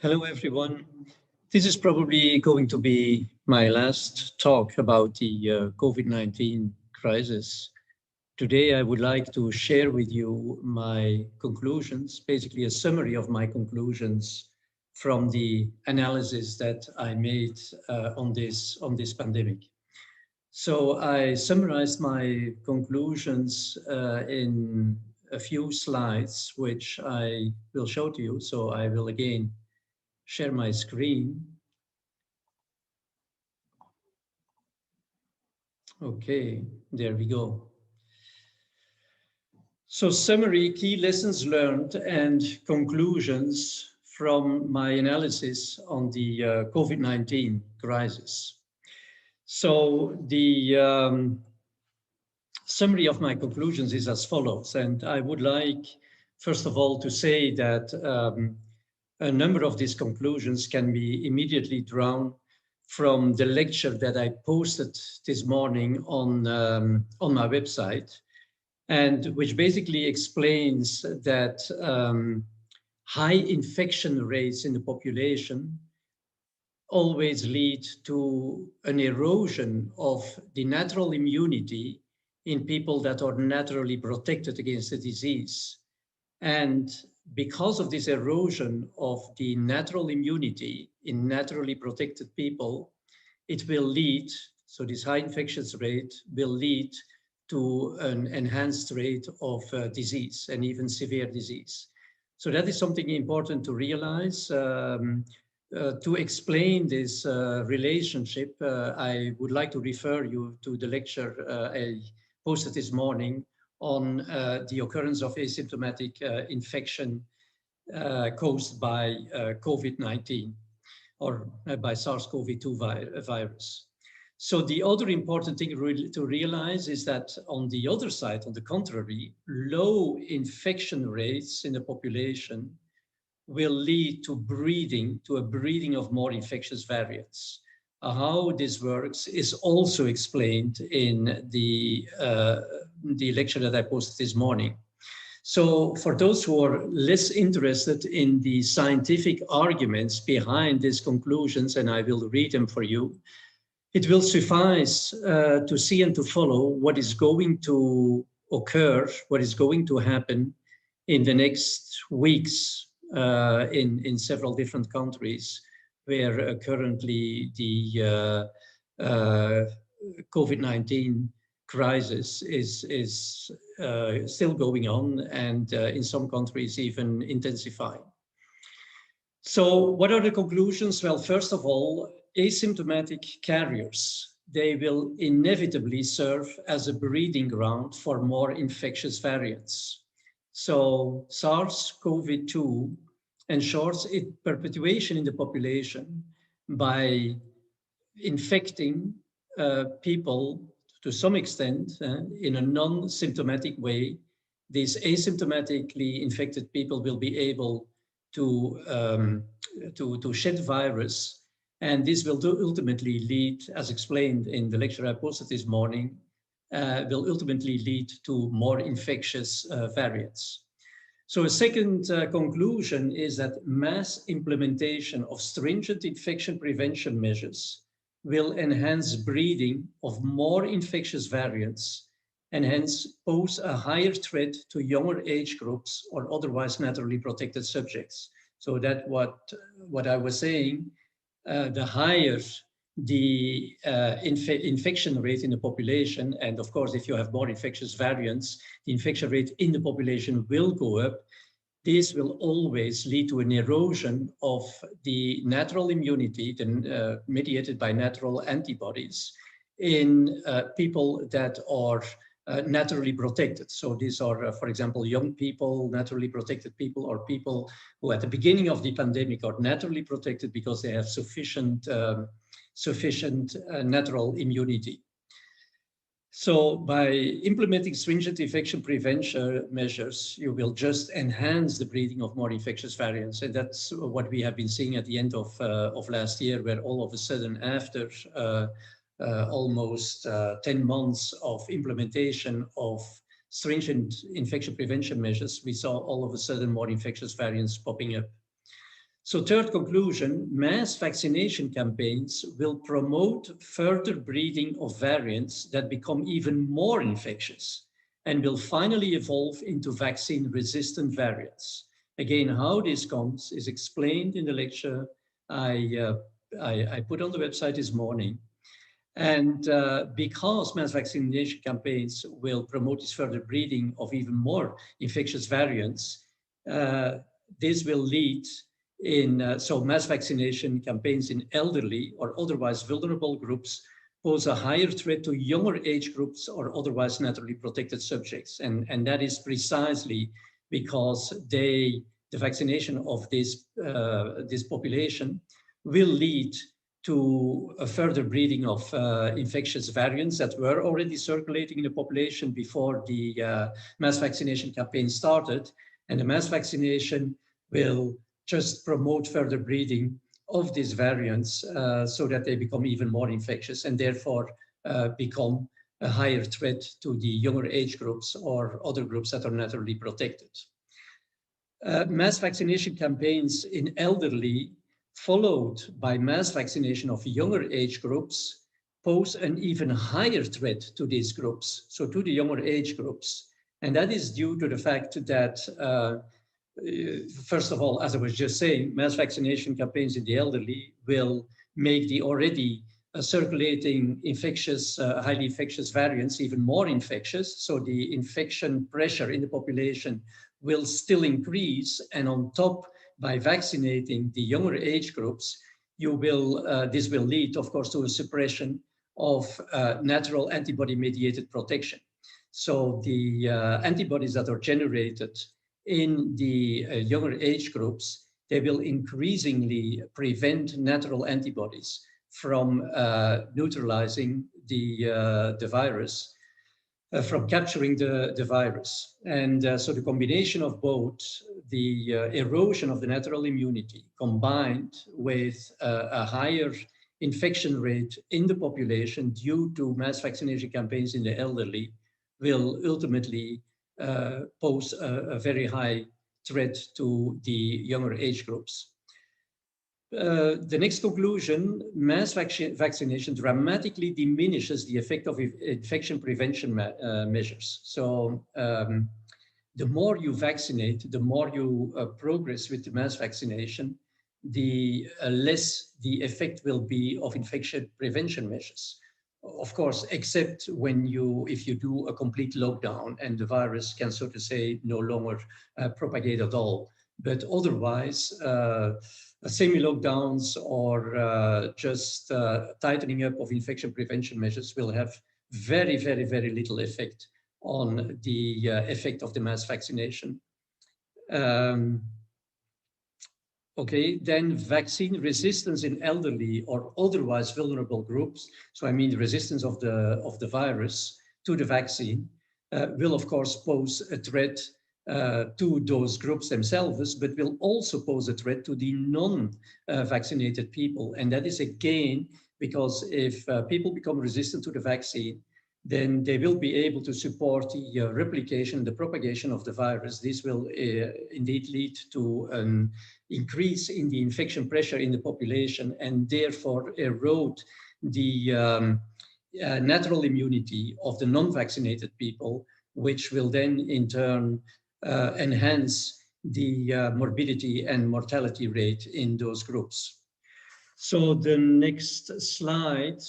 Hello, everyone. This is probably going to be my last talk about the COVID-19 crisis. Today, I would like to share with you my conclusions, basically a summary of my conclusions from the analysis that I made on this pandemic. So I summarized my conclusions in a few slides, which I will show to you. So I will again share my screen. Okay, there we go. So summary, key lessons learned and conclusions from my analysis on the COVID-19 crisis. So the summary of my conclusions is as follows. And I would like, first of all, to say that a number of these conclusions can be immediately drawn from the lecture that I posted this morning on my website, and which basically explains that high infection rates in the population always lead to an erosion of the natural immunity in people that are naturally protected against the disease. And because of this erosion of the natural immunity in naturally protected people, it will lead, so this high infections rate will lead to an enhanced rate of disease and even severe disease. So that is something important to realize. To explain this relationship, I would like to refer you to the lecture I posted this morning on the occurrence of asymptomatic infection caused by COVID-19 or by SARS-CoV-2 virus. So the other important thing to realize is that on the other side, on the contrary, low infection rates in the population will lead to a breeding of more infectious variants. How this works is also explained in the lecture that I posted this morning. So for those who are less interested in the scientific arguments behind these conclusions, and I will read them for you, it will suffice to see and to follow what is going to occur, what is going to happen in the next weeks in several different countries where currently the COVID-19 crisis is still going on, and in some countries even intensifying. So what are the conclusions? Well, first of all, asymptomatic carriers, they will inevitably serve as a breeding ground for more infectious variants. So SARS-CoV-2 ensures its perpetuation in the population by infecting people to some extent in a non-symptomatic way. These asymptomatically infected people will be able to shed virus, and this will ultimately lead, as explained in the lecture I posted this morning, will ultimately lead to more infectious variants. So a second conclusion is that mass implementation of stringent infection prevention measures will enhance breeding of more infectious variants and hence pose a higher threat to younger age groups or otherwise naturally protected subjects. So that what I was saying, the higher the infection rate in the population, and of course, if you have more infectious variants, the infection rate in the population will go up. This will always lead to an erosion of the natural immunity mediated by natural antibodies in people that are naturally protected. So these are, for example, young people, naturally protected people, or people who at the beginning of the pandemic are naturally protected because they have sufficient natural immunity. So by implementing stringent infection prevention measures, you will just enhance the breeding of more infectious variants. And that's what we have been seeing at the end of last year, where all of a sudden, after almost 10 months of implementation of stringent infection prevention measures, we saw all of a sudden more infectious variants popping up. So third conclusion, mass vaccination campaigns will promote further breeding of variants that become even more infectious and will finally evolve into vaccine-resistant variants. Again, how this comes is explained in the lecture I put on the website this morning. And because mass vaccination campaigns will promote this further breeding of even more infectious variants, this will lead so mass vaccination campaigns in elderly or otherwise vulnerable groups pose a higher threat to younger age groups or otherwise naturally protected subjects. And that is precisely because the vaccination of this population will lead to a further breeding of infectious variants that were already circulating in the population before the mass vaccination campaign started. And the mass vaccination will just promote further breeding of these variants so that they become even more infectious and therefore become a higher threat to the younger age groups or other groups that are naturally protected. Mass vaccination campaigns in elderly followed by mass vaccination of younger age groups pose an even higher threat to these groups, so to the younger age groups. And that is due to the fact that, first of all, as I was just saying, mass vaccination campaigns in the elderly will make the already circulating infectious, highly infectious variants even more infectious. So the infection pressure in the population will still increase. And on top, by vaccinating the younger age groups, this will lead, of course, to a suppression of natural antibody-mediated protection. So the antibodies that are generated in the younger age groups, they will increasingly prevent natural antibodies from neutralizing the virus, from capturing the virus. And so the combination of both the erosion of the natural immunity combined with a higher infection rate in the population due to mass vaccination campaigns in the elderly will ultimately pose a very high threat to the younger age groups. The next conclusion, mass vaccination dramatically diminishes the effect of infection prevention measures. So the more you vaccinate, the more you progress with the mass vaccination, the less the effect will be of infection prevention measures. Of course, except if you do a complete lockdown and the virus can, so to say, no longer propagate at all. But otherwise, semi-lockdowns or just tightening up of infection prevention measures will have very, very, very little effect on the effect of the mass vaccination. Okay, then vaccine resistance in elderly or otherwise vulnerable groups. So I mean the resistance of the virus to the vaccine will of course pose a threat to those groups themselves, but will also pose a threat to the non-vaccinated people. And that is again, because if people become resistant to the vaccine, then they will be able to support the replication, the propagation of the virus. This will indeed lead to an increase in the infection pressure in the population and therefore erode the natural immunity of the non-vaccinated people, which will then in turn enhance the morbidity and mortality rate in those groups. So the next slide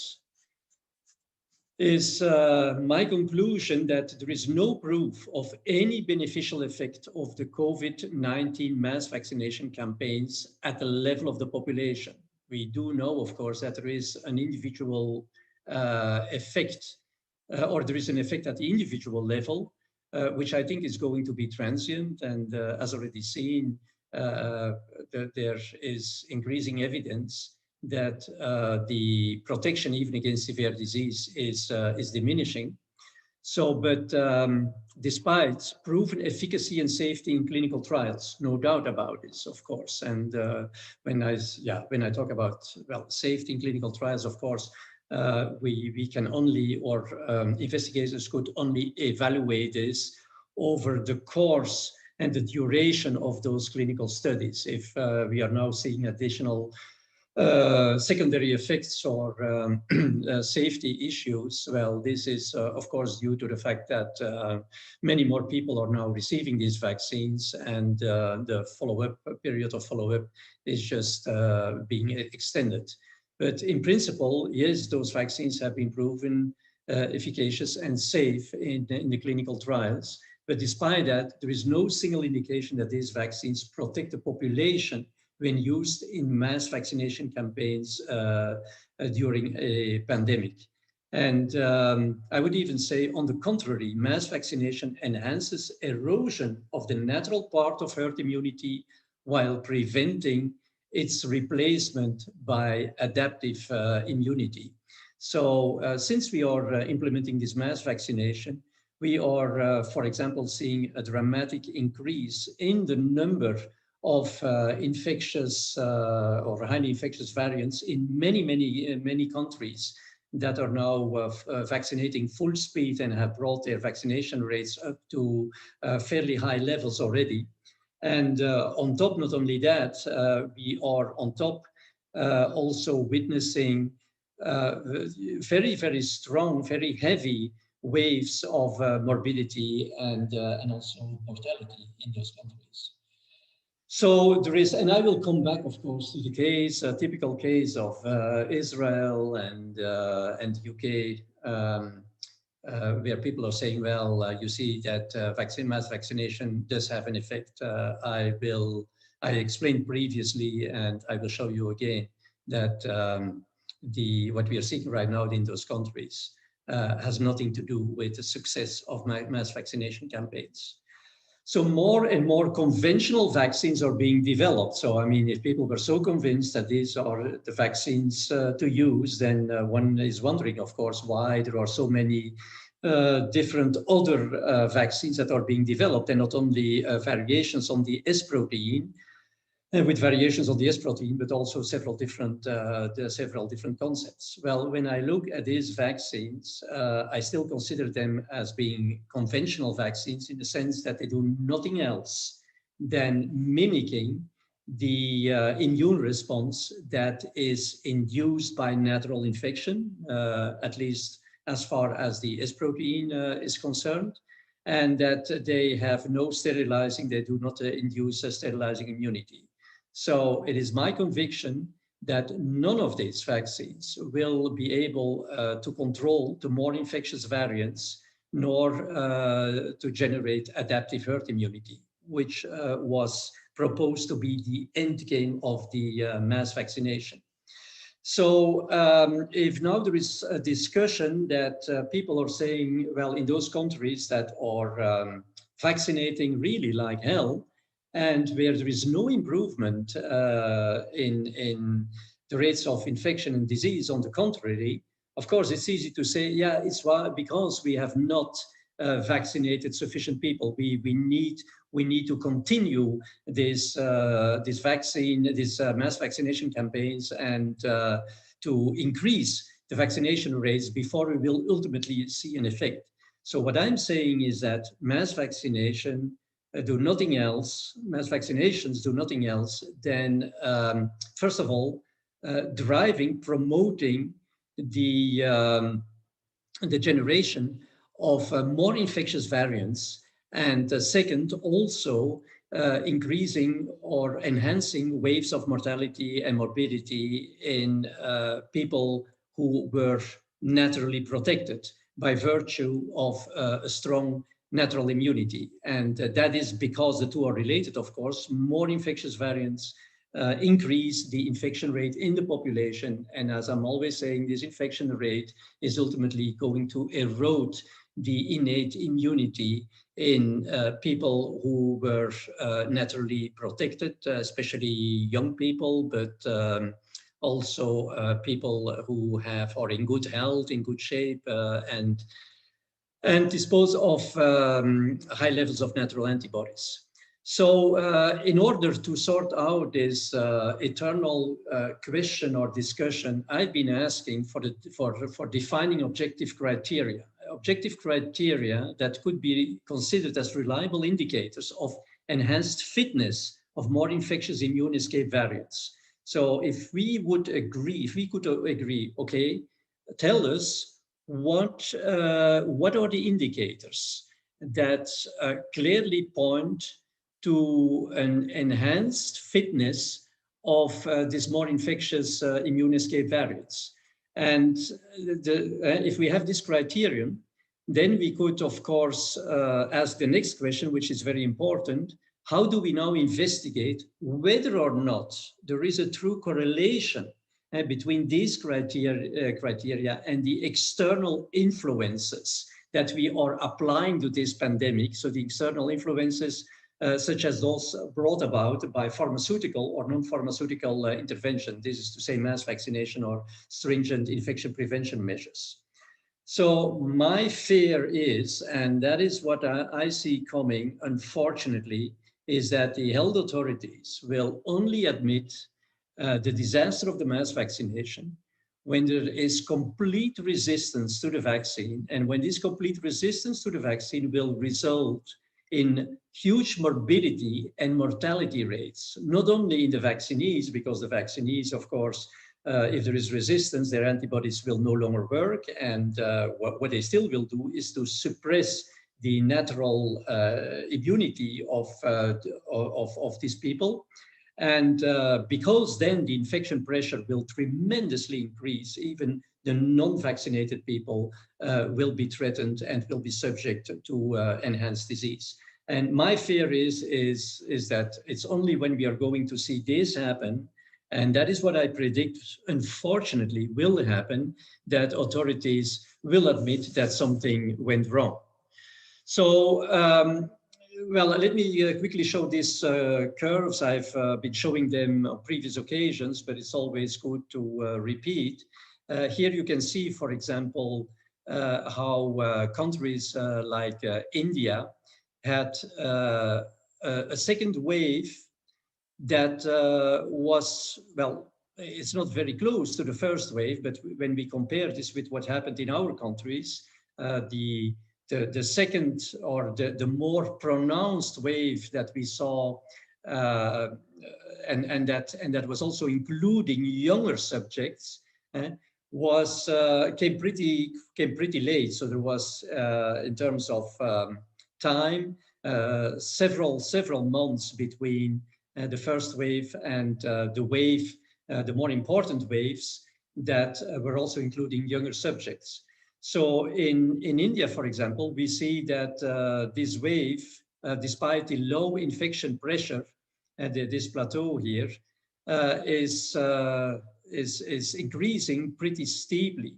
is my conclusion that there is no proof of any beneficial effect of the COVID-19 mass vaccination campaigns at the level of the population. We do know, of course, that there is an individual effect, or there is an effect at the individual level, which I think is going to be transient. And as already seen, there is increasing evidence that the protection even against severe disease is diminishing. So, but despite proven efficacy and safety in clinical trials, no doubt about this, of course. And when I talk about, well, safety in clinical trials, of course, we can only, or investigators could only evaluate this over the course and the duration of those clinical studies. If we are now seeing additional secondary effects or safety issues, well, this is of course due to the fact that many more people are now receiving these vaccines, and the period of follow-up is just being extended. But in principle, yes, those vaccines have been proven efficacious and safe in the clinical trials. But despite that, there is no single indication that these vaccines protect the population when used in mass vaccination campaigns during a pandemic. And I would even say, on the contrary, mass vaccination enhances erosion of the natural part of herd immunity while preventing its replacement by adaptive immunity. So since we are implementing this mass vaccination, we are, for example, seeing a dramatic increase in the number of infectious or highly infectious variants in many countries that are now vaccinating full speed and have brought their vaccination rates up to fairly high levels already. And on top, not only that, we are on top also witnessing very strong, very heavy waves of morbidity and also mortality in those countries. So there is, and I will come back, of course, to the case, a typical case of Israel and UK, where people are saying, well, you see that mass vaccination does have an effect. I explained previously, and I will show you again, that what we are seeing right now in those countries has nothing to do with the success of mass vaccination campaigns. So more and more conventional vaccines are being developed. So, I mean, if people were so convinced that these are the vaccines to use, then one is wondering, of course, why there are so many different other vaccines that are being developed, and not only variations on the S protein, with variations on the S protein, but also several different concepts. Well, when I look at these vaccines, I still consider them as being conventional vaccines, in the sense that they do nothing else than mimicking the immune response that is induced by natural infection, at least as far as the S protein is concerned, and that they have no sterilizing, they do not induce a sterilizing immunity. So it is my conviction that none of these vaccines will be able to control the more infectious variants, nor to generate adaptive herd immunity, which was proposed to be the end game of the mass vaccination. So if now there is a discussion that people are saying, well, in those countries that are vaccinating really like hell, and where there is no improvement in the rates of infection and disease, on the contrary, of course, it's easy to say, yeah, it's because we have not vaccinated sufficient people. We need to continue this mass vaccination campaigns, and to increase the vaccination rates before we will ultimately see an effect. So what I'm saying is that mass vaccinations do nothing else than, first of all, promoting the generation of more infectious variants, and second, also increasing or enhancing waves of mortality and morbidity in people who were naturally protected by virtue of a strong natural immunity. And that is because the two are related, of course. More infectious variants increase the infection rate in the population. And as I'm always saying, this infection rate is ultimately going to erode the innate immunity in people who were naturally protected, especially young people, but also people who are in good health, in good shape, and dispose of high levels of natural antibodies. So in order to sort out this eternal question or discussion, I've been asking for defining objective criteria that could be considered as reliable indicators of enhanced fitness of more infectious immune escape variants. So if we would agree, if we could agree, okay, tell us what are the indicators that clearly point to an enhanced fitness of these more infectious immune escape variants. And if we have this criterion, then we could, of course, ask the next question, which is very important. How do we now investigate whether or not there is a true correlation between these criteria and the external influences that we are applying to this pandemic? So the external influences such as those brought about by pharmaceutical or non-pharmaceutical intervention. This is to say mass vaccination or stringent infection prevention measures. So my fear is, and that is what I see coming, unfortunately, is that the health authorities will only admit the disaster of the mass vaccination when there is complete resistance to the vaccine, and when this complete resistance to the vaccine will result in huge morbidity and mortality rates, not only in the vaccinees, because the vaccinees, of course, if there is resistance, their antibodies will no longer work, and what they still will do is to suppress the natural immunity of these people. And because then the infection pressure will tremendously increase, even the non-vaccinated people will be threatened and will be subject to enhanced disease. And my fear is that it's only when we are going to see this happen, and that is what I predict, unfortunately, will happen, that authorities will admit that something went wrong. So, well, let me quickly show these curves. I've been showing them on previous occasions, but it's always good to repeat. Here you can see, for example, how countries like India had a second wave that was, well, it's not very close to the first wave, but when we compare this with what happened in our countries, the second or the more pronounced wave that we saw, and that was also including younger subjects, came pretty late. So there was, in terms of time, several months between the first wave and the more important waves that were also including younger subjects. So in India, for example, we see that this wave, despite the low infection pressure and this plateau here, is increasing pretty steeply.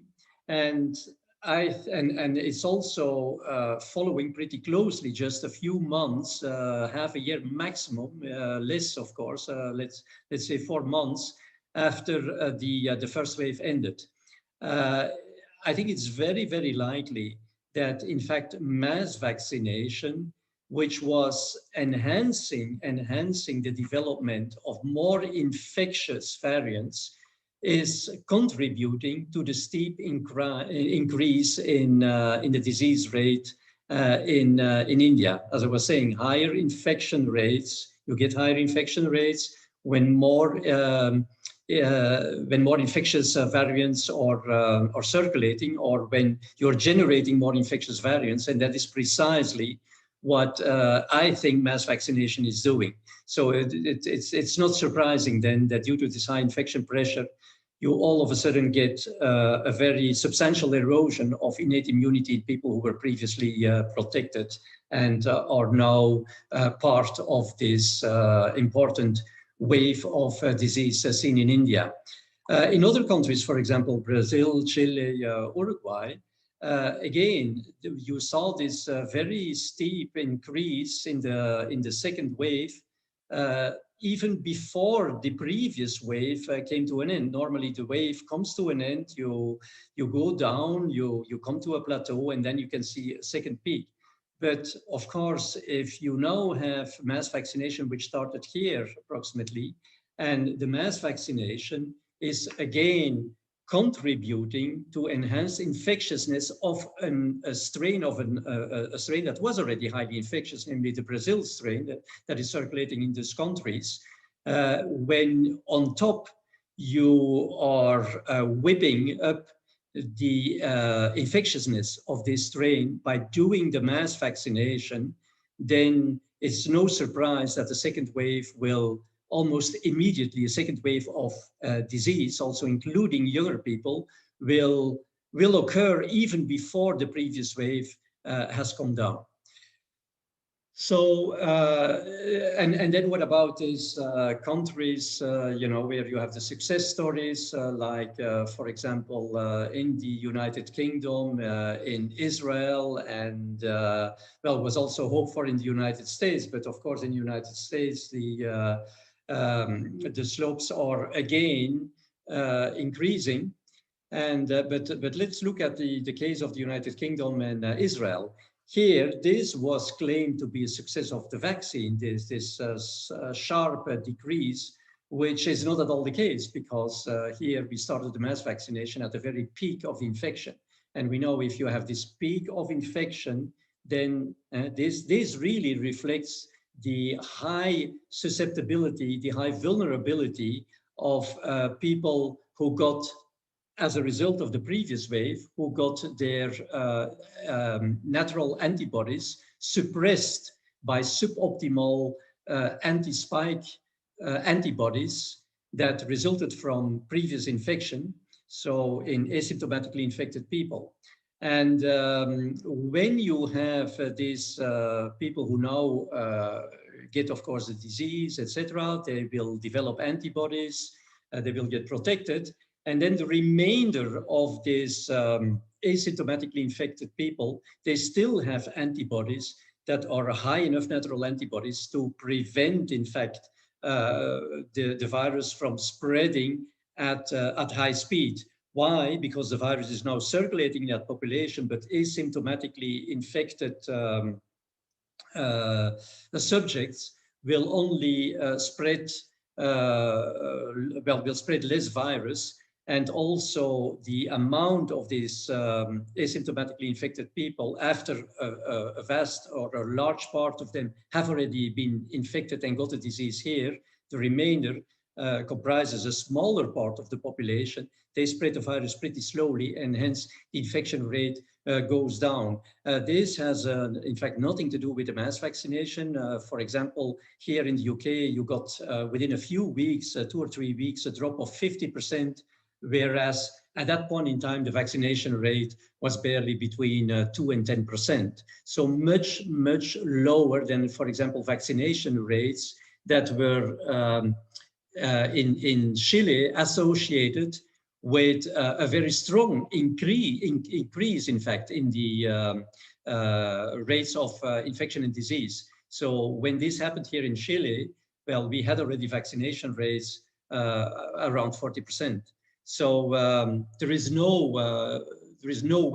And it's also following pretty closely, just a few months, half a year maximum, less of course, let's say 4 months after the first wave ended. I think it's very, very likely that, in fact, mass vaccination, which was enhancing the development of more infectious variants, is contributing to the steep increase in the disease rate in India. As I was saying, higher infection rates, you get higher infection rates when more infectious variants are circulating, or when you're generating more infectious variants, and that is precisely what I think mass vaccination is doing. So it's not surprising then that due to this high infection pressure, you all of a sudden get a very substantial erosion of innate immunity in people who were previously protected and are now part of this important wave of disease seen in India. In other countries, for example, Brazil, Chile, Uruguay, again, you saw this very steep increase in the second wave, even before the previous wave came to an end. Normally, the wave comes to an end, you go down, you come to a plateau, and then you can see a second peak. But of course, if you now have mass vaccination, which started here approximately, and the mass vaccination is again contributing to enhance infectiousness of a strain a strain that was already highly infectious, namely the Brazil strain that is circulating in these countries. When on top you are whipping up the infectiousness of this strain by doing the mass vaccination, then it's no surprise that the second wave will almost immediately, a second wave of disease, also including younger people, will occur even before the previous wave has come down. So, and then what about these countries, you know, where you have the success stories, like, for example, in the United Kingdom, in Israel, and, well, was also hoped for in the United States, but of course in the United States, the slopes are again increasing. And, but let's look at the case of the United Kingdom and Israel. Here, this was claimed to be a success of the vaccine, this sharp decrease, which is not at all the case, because here we started the mass vaccination at the very peak of the infection. And we know if you have this peak of infection, then this really reflects the high susceptibility, the high vulnerability of people who got, as a result of the previous wave, who got their natural antibodies suppressed by suboptimal anti-spike antibodies that resulted from previous infection, so in asymptomatically infected people. And when you have these people who now get, of course, the disease, etc., they will develop antibodies, they will get protected. And then the remainder of these asymptomatically infected people, they still have antibodies that are high enough natural antibodies to prevent, in fact, the virus from spreading at high speed. Why? Because the virus is now circulating in that population, but asymptomatically infected subjects will only spread, will spread less virus. And also the amount of these asymptomatically infected people, after a vast or a large part of them have already been infected and got the disease here, the remainder comprises a smaller part of the population. They spread the virus pretty slowly, and hence the infection rate goes down. This has, in fact, nothing to do with the mass vaccination. For example, here in the UK, you got within a few weeks, 2 or 3 weeks, a drop of 50%, whereas at that point in time, the vaccination rate was barely between 2 and 10%. So much, much lower than, for example, vaccination rates that were in Chile associated with a very strong increase, in fact, in the rates of infection and disease. So when this happened here in Chile, well, we had already vaccination rates around 40%. So there is no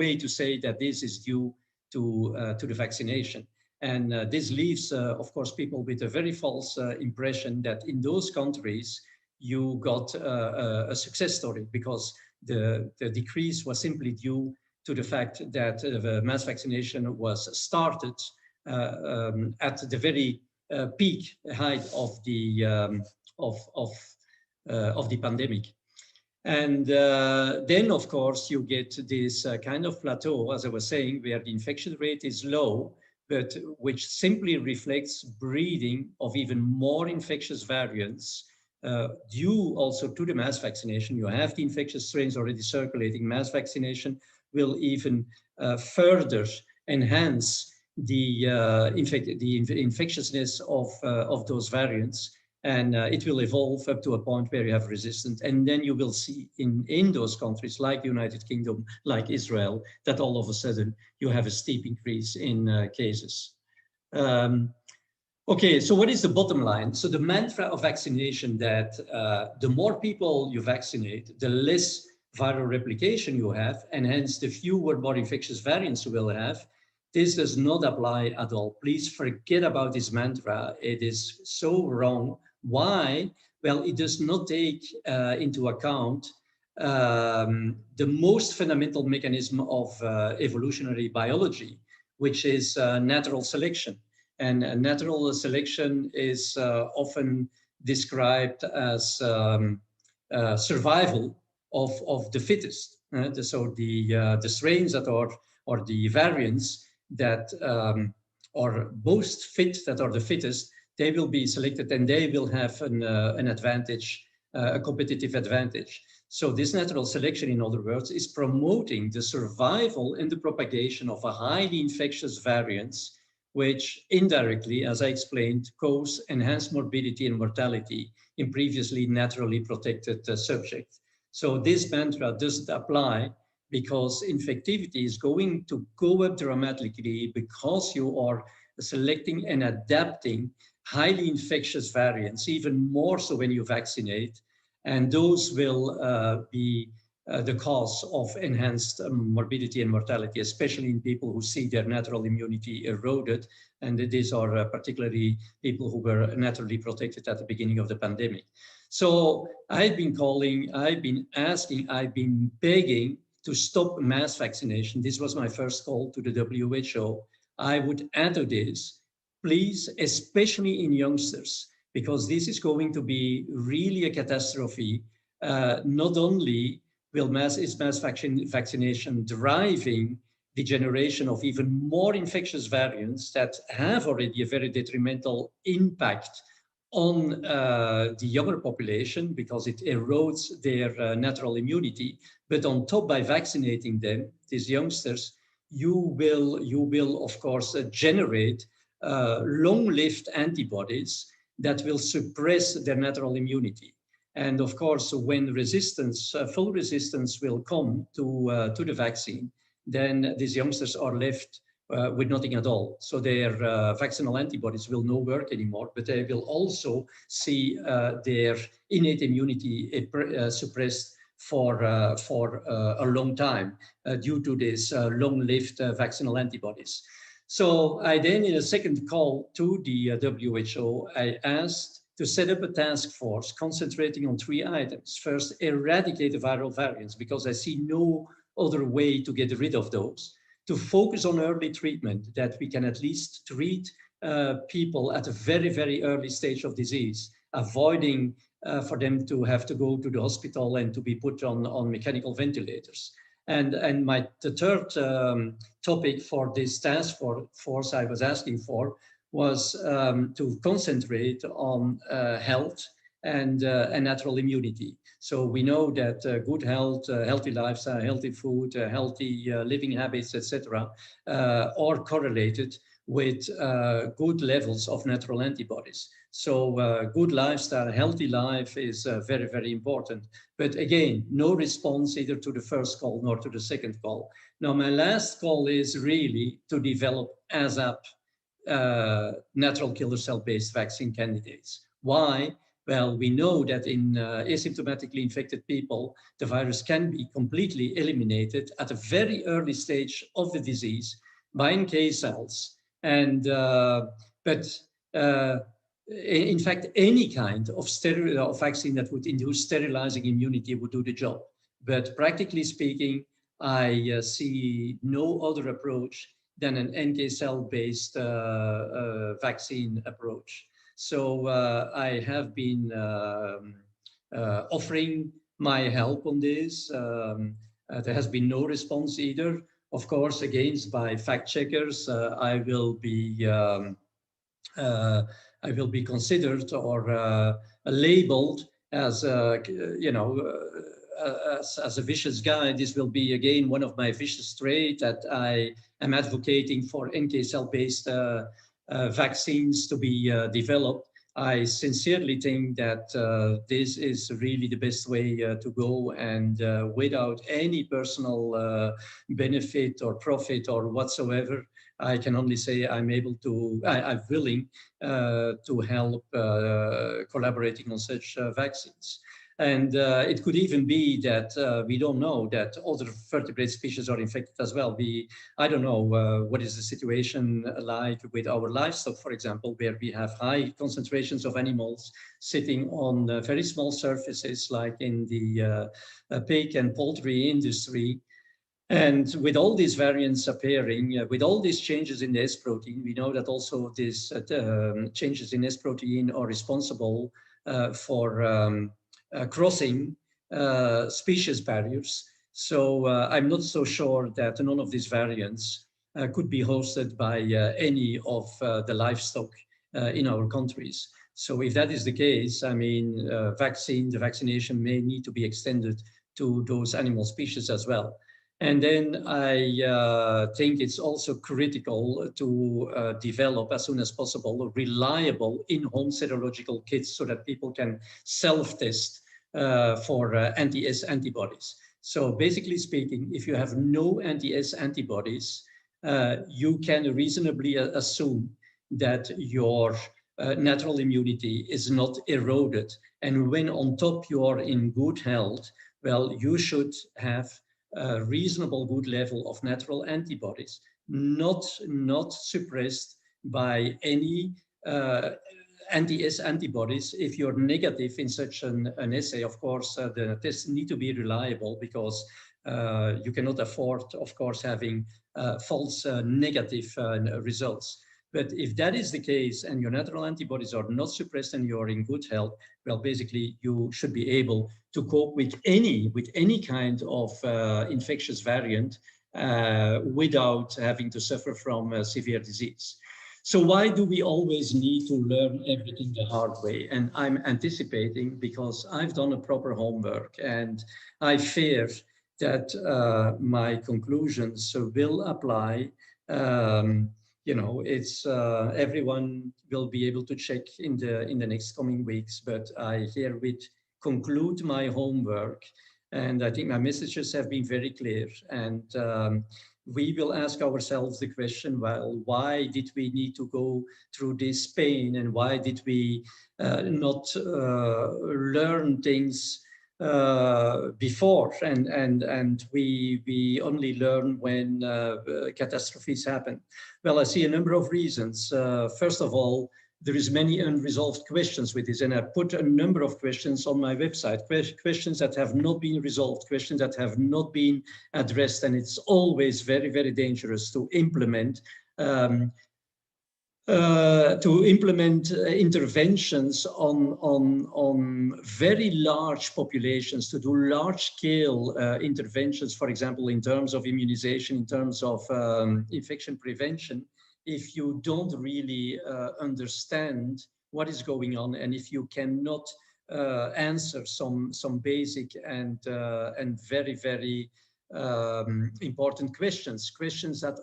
way to say that this is due to the vaccination. And this leaves, of course, people with a very false impression that in those countries you got a success story, because the decrease was simply due to the fact that the mass vaccination was started at the very peak height of the pandemic. And then, of course, you get this kind of plateau, as I was saying, where the infection rate is low, but which simply reflects breeding of even more infectious variants due also to the mass vaccination. You have the infectious strains already circulating. Mass vaccination will even further enhance the infectiousness of those variants. And it will evolve up to a point where you have resistance. And then you will see in those countries like the United Kingdom, like Israel, that all of a sudden you have a steep increase in cases. Okay, so what is the bottom line? So the mantra of vaccination that the more people you vaccinate, the less viral replication you have, and hence the fewer more infectious variants you will have. This does not apply at all. Please forget about this mantra. It is so wrong. Why? Well, it does not take into account the most fundamental mechanism of evolutionary biology, which is natural selection. And natural selection is often described as survival of the fittest. So the strains that are, or the variants that are most fit, that are the fittest, they will be selected and they will have an advantage, a competitive advantage. So this natural selection, in other words, is promoting the survival and the propagation of a highly infectious variants, which indirectly, as I explained, cause enhanced morbidity and mortality in previously naturally protected subjects. So this mantra doesn't apply because infectivity is going to go up dramatically because you are selecting and adapting highly infectious variants, even more so when you vaccinate. And those will be the cause of enhanced morbidity and mortality, especially in people who see their natural immunity eroded. And these are particularly people who were naturally protected at the beginning of the pandemic. So I've been calling, I've been asking, I've been begging to stop mass vaccination. This was my first call to the WHO. I would add to this, please, especially in youngsters, because this is going to be really a catastrophe. Not only will mass vaccination driving the generation of even more infectious variants that have already a very detrimental impact on the younger population because it erodes their natural immunity. But on top, by vaccinating them, these youngsters, you will of course generate long-lived antibodies that will suppress their natural immunity. And of course, when resistance, full resistance will come to the vaccine, then these youngsters are left with nothing at all. So their vaccinal antibodies will not work anymore, but they will also see their innate immunity suppressed for a long time due to these long-lived vaccinal antibodies. So I then, in a second call to the WHO, I asked to set up a task force concentrating on 3 items. First, eradicate the viral variants, because I see no other way to get rid of those. To focus on early treatment, that we can at least treat people at a very, very early stage of disease, avoiding for them to have to go to the hospital and to be put on mechanical ventilators. And the third topic for this task force I was asking for was to concentrate on health and natural immunity. So we know that good health, healthy lifestyle, healthy food, healthy living habits, etc., are correlated with good levels of natural antibodies. So good lifestyle, healthy life is very, very important. But again, no response either to the first call nor to the second call. Now, my last call is really to develop ASAP natural killer cell-based vaccine candidates. Why? Well, we know that in asymptomatically infected people, the virus can be completely eliminated at a very early stage of the disease by NK cells. And in fact, any kind of vaccine that would induce sterilizing immunity would do the job. But practically speaking, I see no other approach than an NK cell-based vaccine approach. So I have been offering my help on this. There has been no response either. Of course, against by fact checkers, I will be considered or labeled as as a vicious guy. This will be again one of my vicious traits, that I am advocating for NK cell-based vaccines to be developed. I sincerely think that this is really the best way to go, and without any personal benefit or profit or whatsoever, I can only say I'm willing to help collaborating on such vaccines. And it could even be that we don't know that other vertebrate species are infected as well. I don't know what is the situation like with our livestock, for example, where we have high concentrations of animals sitting on very small surfaces, like in the pig and poultry industry. And with all these variants appearing, with all these changes in the S protein, we know that also these changes in S protein are responsible for crossing species barriers. So I'm not so sure that none of these variants could be hosted by any of the livestock in our countries. So if that is the case, I mean, the vaccination may need to be extended to those animal species as well. And then I think it's also critical to develop as soon as possible reliable in-home serological kits so that people can self-test for anti-S antibodies. So basically speaking, if you have no anti-S antibodies, you can reasonably assume that your natural immunity is not eroded. And when on top you are in good health, well, you should have a reasonable good level of natural antibodies, not suppressed by any anti-S antibodies. If you're negative in such an assay, of course, the tests need to be reliable, because you cannot afford, of course, having false negative results. But if that is the case and your natural antibodies are not suppressed and you're in good health, well, basically you should be able to cope with any kind of infectious variant without having to suffer from severe disease. So why do we always need to learn everything the hard way? And I'm anticipating, because I've done a proper homework, and I fear that my conclusions will apply. You know, it's everyone will be able to check in the next coming weeks, but I herewith conclude my homework, and I think my messages have been very clear. And we will ask ourselves the question, well, why did we need to go through this pain, and why did we not learn things before, and we only learn when catastrophes happen? Well, I see a number of reasons. First of all, there is many unresolved questions with this, and I put a number of questions on my website, questions that have not been resolved, questions that have not been addressed, and it's always very, very dangerous to implement interventions on very large populations, to do large-scale interventions, for example, in terms of immunization, in terms of infection prevention, if you don't really understand what is going on, and if you cannot answer some basic and very, very important questions that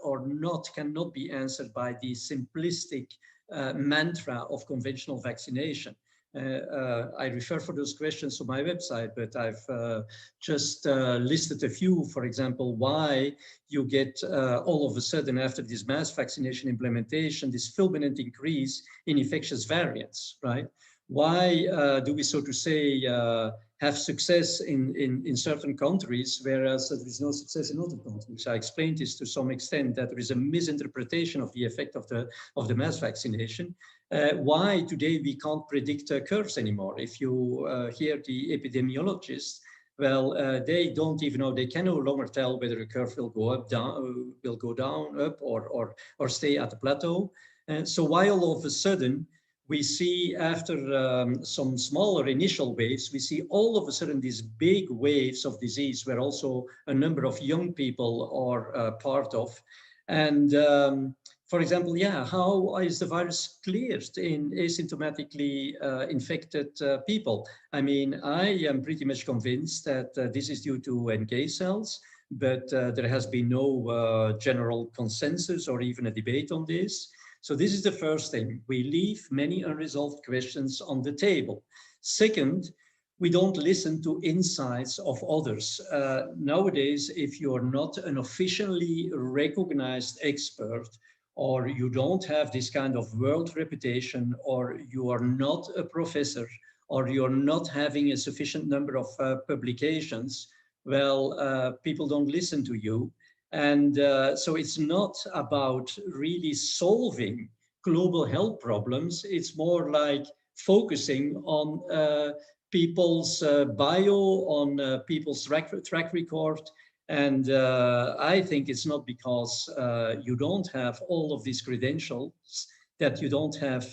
cannot be answered by the simplistic mantra of conventional vaccination. I refer for those questions to my website, but I've just listed a few. For example, why you get all of a sudden, after this mass vaccination implementation, this fulminant increase in infectious variants, right? Why do we, so to say, have success in certain countries, whereas there is no success in other countries? I explained this to some extent, that there is a misinterpretation of the effect of the mass vaccination. Why today we can't predict curves anymore? If you hear the epidemiologists, well, they don't even know, they can no longer tell whether a curve will go up, down, up, or stay at the plateau. And so why all of a sudden we see, after some smaller initial waves, we see all of a sudden these big waves of disease, where also a number of young people are part of. And for example, how is the virus cleared in asymptomatically infected people? I mean, I am pretty much convinced that this is due to NK cells, but there has been no general consensus or even a debate on this. So this is the first thing. We leave many unresolved questions on the table. Second, we don't listen to insights of others. Nowadays, if you're not an officially recognized expert, or you don't have this kind of world reputation, or you are not a professor or you're not having a sufficient number of publications, well, people don't listen to you. And so it's not about really solving global health problems. It's more like focusing on people's bio, on people's track record. And I think it's not because you don't have all of these credentials that you don't have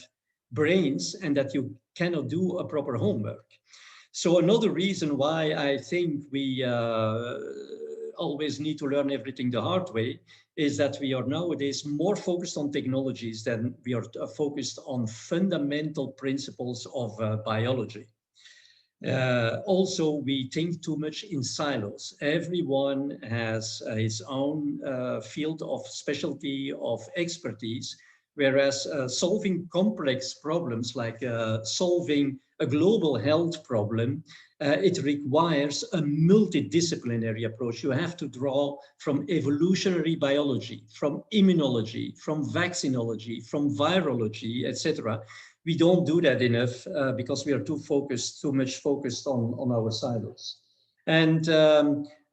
brains and that you cannot do a proper homework. So another reason why I think we always need to learn everything the hard way is that we are nowadays more focused on technologies than we are focused on fundamental principles of biology. Also, we think too much in silos. Everyone has his own field of specialty, of expertise, whereas solving complex problems like solving a global health problem, it requires a multidisciplinary approach. You have to draw from evolutionary biology, from immunology, from vaccinology, from virology, etc. We don't do that enough because we are too much focused on our silos. And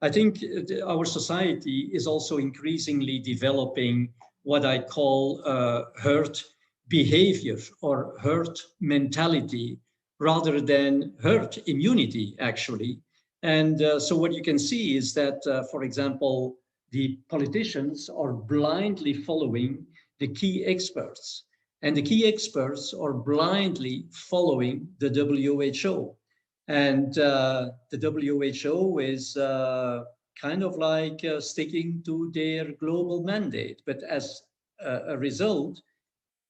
I think our society is also increasingly developing what I call herd behavior or herd mentality rather than herd immunity, actually. And so what you can see is that, for example, the politicians are blindly following the key experts. And the key experts are blindly following the WHO. And the WHO is kind of like sticking to their global mandate. But as a result,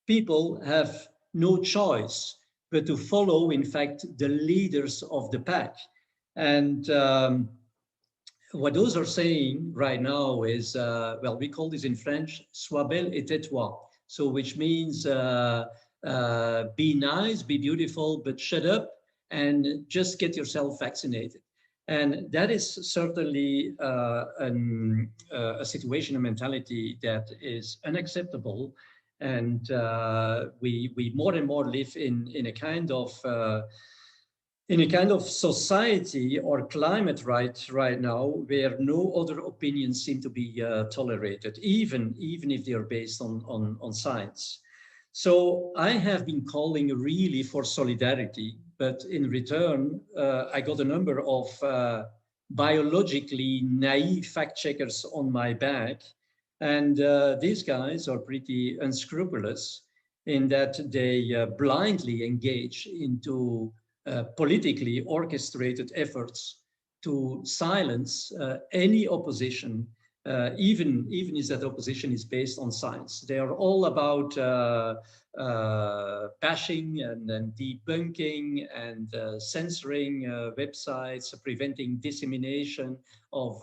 people have no choice but to follow, in fact, the leaders of the pack. And what those are saying right now is, well, we call this in French, sois belle et tais-toi. So which means be nice, be beautiful, but shut up and just get yourself vaccinated. And that is certainly a situation, a mentality that is unacceptable. And we more and more live in a kind of society or climate right now where no other opinions seem to be tolerated, even if they are based on science. So I have been calling really for solidarity, but in return, I got a number of biologically naive fact checkers on my back. And these guys are pretty unscrupulous in that they blindly engage into politically orchestrated efforts to silence any opposition, even if that opposition is based on science. They are all about bashing and debunking and censoring websites, preventing dissemination of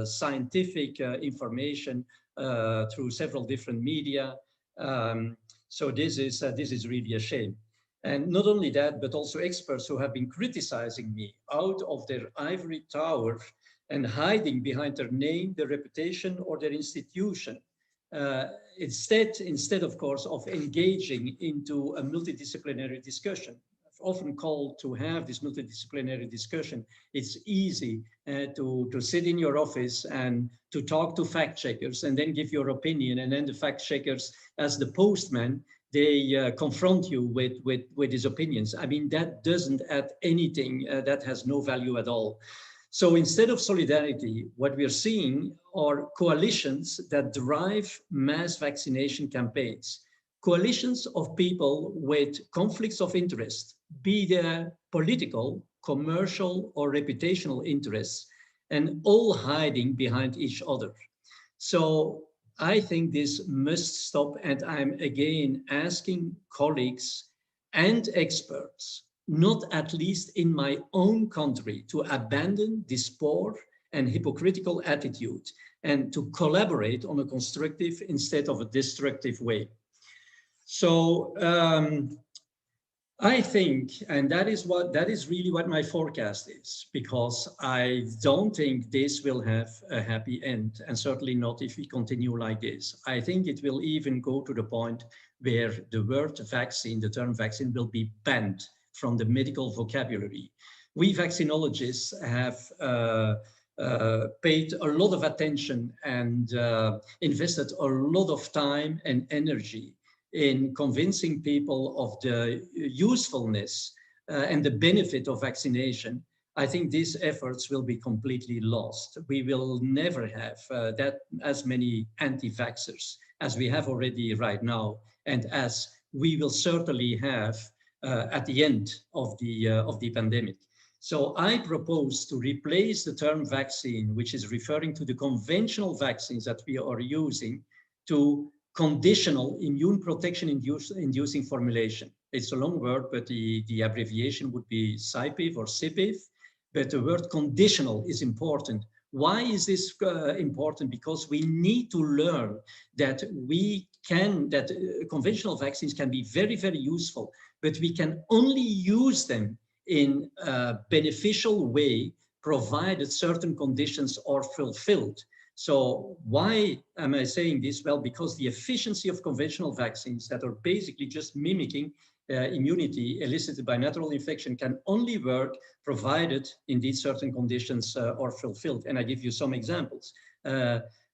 scientific information through several different media. So this is really a shame. And not only that, but also experts who have been criticizing me out of their ivory tower and hiding behind their name, their reputation, or their institution. Instead, of course, of engaging into a multidisciplinary discussion. I've often called to have this multidisciplinary discussion. It's easy to sit in your office and to talk to fact checkers and then give your opinion, and then the fact checkers, as the postman, they confront you with his opinions. I mean, that doesn't add anything, that has no value at all. So instead of solidarity, what we're seeing are coalitions that drive mass vaccination campaigns. Coalitions of people with conflicts of interest, be they political, commercial, or reputational interests, and all hiding behind each other. So I think this must stop, and I'm again asking colleagues and experts, not at least in my own country, to abandon this poor and hypocritical attitude and to collaborate on a constructive instead of a destructive way. So I think, and that is really what my forecast is, because I don't think this will have a happy end, and certainly not if we continue like this. I think it will even go to the point where the word vaccine, the term vaccine, will be banned from the medical vocabulary. We vaccinologists have paid a lot of attention and invested a lot of time and energy in convincing people of the usefulness and the benefit of vaccination. I think these efforts will be completely lost. We will never have that as many anti-vaxxers as we have already right now, and as we will certainly have at the end of the pandemic. So I propose to replace the term vaccine, which is referring to the conventional vaccines that we are using, to conditional immune protection inducing formulation. It's a long word, but the abbreviation would be CIPIV or CIPIV. But the word conditional is important. Why is this important? Because we need to learn that conventional vaccines can be very, very useful, but we can only use them in a beneficial way, provided certain conditions are fulfilled. So why am I saying this? Well, because the efficiency of conventional vaccines that are basically just mimicking immunity elicited by natural infection can only work provided indeed certain conditions are fulfilled. And I give you some examples.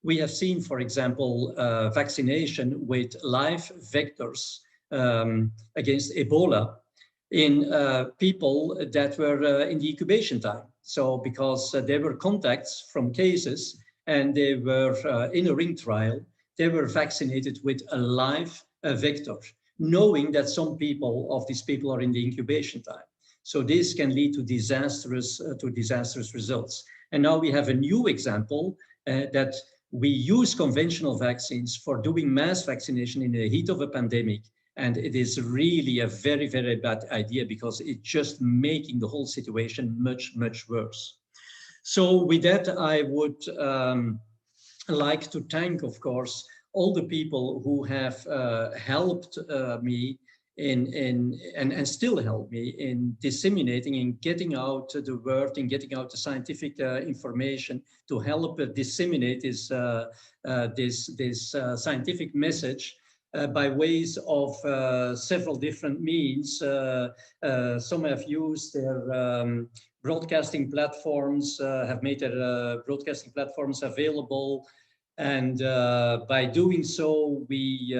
We have seen, for example, vaccination with live vectors against Ebola in people that were in the incubation time. So because there were contacts from cases and they were in a ring trial, they were vaccinated with a live vector, knowing that some of these people are in the incubation time. So this can lead to disastrous results. And now we have a new example that we use conventional vaccines for doing mass vaccination in the heat of a pandemic. And it is really a very, very bad idea because it's just making the whole situation much, much worse. So with that, I would like to thank, of course, all the people who have helped me and still help me in disseminating and getting out the word and getting out the scientific information to help disseminate this scientific message by ways of several different means. Some have used their broadcasting platforms, have made their broadcasting platforms available. And by doing so, we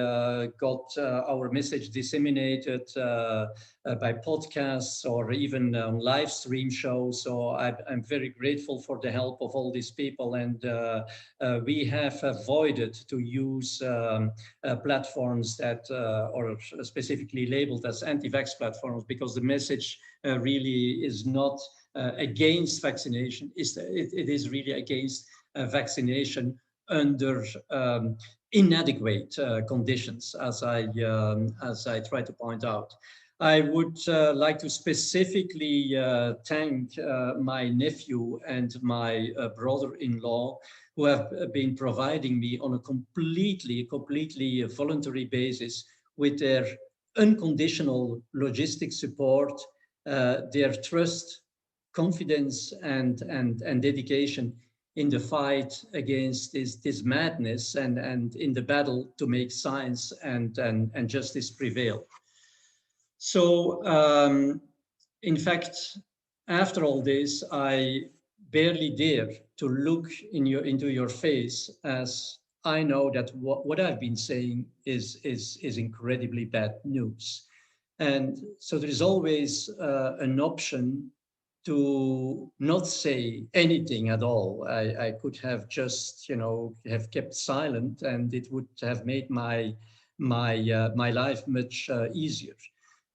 got our message disseminated by podcasts or even live stream shows. So I'm very grateful for the help of all these people. And we have avoided to use platforms that are specifically labeled as anti-vax platforms, because the message really is not against vaccination. It is really against vaccination under inadequate conditions, as I try to point out. I would like to specifically thank my nephew and my brother-in-law, who have been providing me on a completely voluntary basis with their unconditional logistic support, their trust, confidence, and dedication in the fight against this madness and in the battle to make science and justice prevail. So, in fact, after all this, I barely dare to look into your face, as I know that what I've been saying is incredibly bad news. And so there is always an option to not say anything at all. I could have just, have kept silent, and it would have made my life much easier.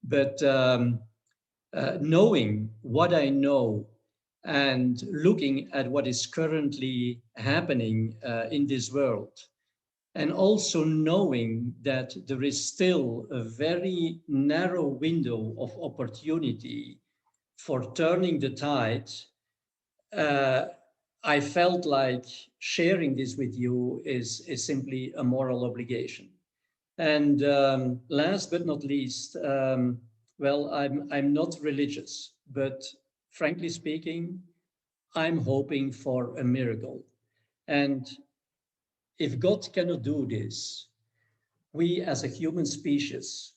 But knowing what I know and looking at what is currently happening in this world, and also knowing that there is still a very narrow window of opportunity for turning the tide, I felt like sharing this with you is simply a moral obligation. And last but not least, well, I'm not religious, but frankly speaking, I'm hoping for a miracle. And if God cannot do this, we as a human species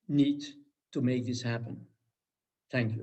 need to make this happen. Thank you.